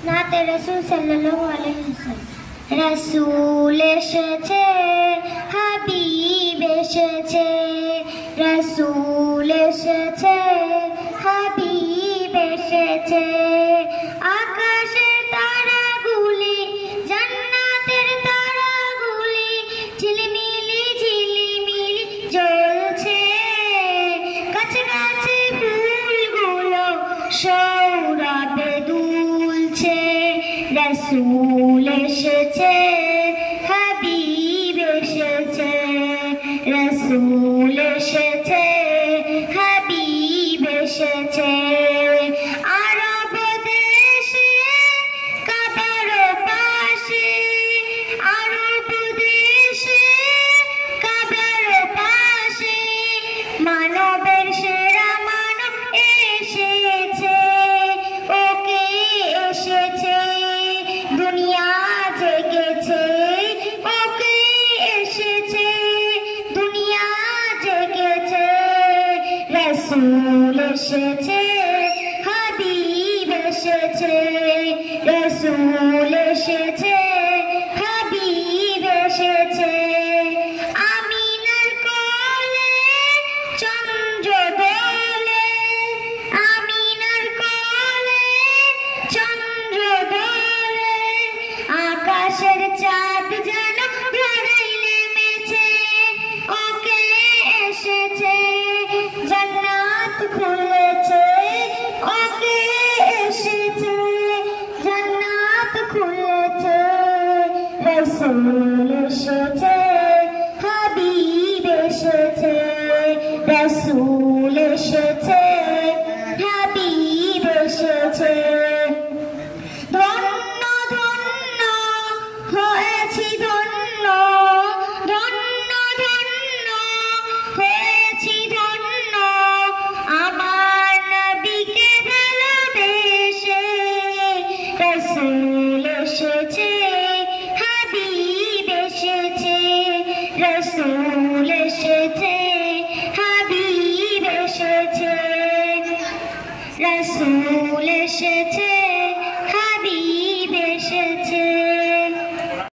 নাতে রাসূল সাল্লাল্লাহু আলাইহি ওয়াসাল্লাম। রাসূল এসেছে, হাবিব এসেছে, রাসূল এসেছে, হাবিব এসেছে। আকাশের তারাগুলি, জান্নাতের তারাগুলি ঝিলিমিলি ঝিলিমিলি জ্বলছে। কাছে কাছে ফুলগুলো সৌরভে দুলছে। রাসূল এসেছে, হাবিব এসেছে, রাসূল এসেছে, হাবিব এসেছে। আরব দেশে কাবার পাশে, আরব দেশে কাবার পাশে মানবের সেরা মানব এসেছে। ওকে এসেছে, দুনিয়া জেগেছে। ওকে এসেছে, দুনিয়া জেগেছে। রাসূল এসেছে, হাবিব এসেছে, রাসূল এসেছে, হাবিব এসেছে। আমিনার কোলে চন্দ্র দোলে, আমিনার কোলে চন্দ্র দোলে। আকাশের চাঁদ যেন ধরাই নেমেছে। ওকে এসেছে, জান্নাত খুলেছে। ওকে এসেছে, জান্নাত খুলেছে। রাসূল এসেছে, হাবিব এসেছে, রাসূল এসেছে, হাবিব এসেছে। ধন্য ধন্য হয়েছি ধন্য, ধন্য ধন্য হয়েছি ধন্য, আমার নবীকে ভালোবেসে। রাসূল এসেছে, হাবিব এসেছে, রাসূল এসেছে, হাবিব এসেছে, রাসূল এসেছে।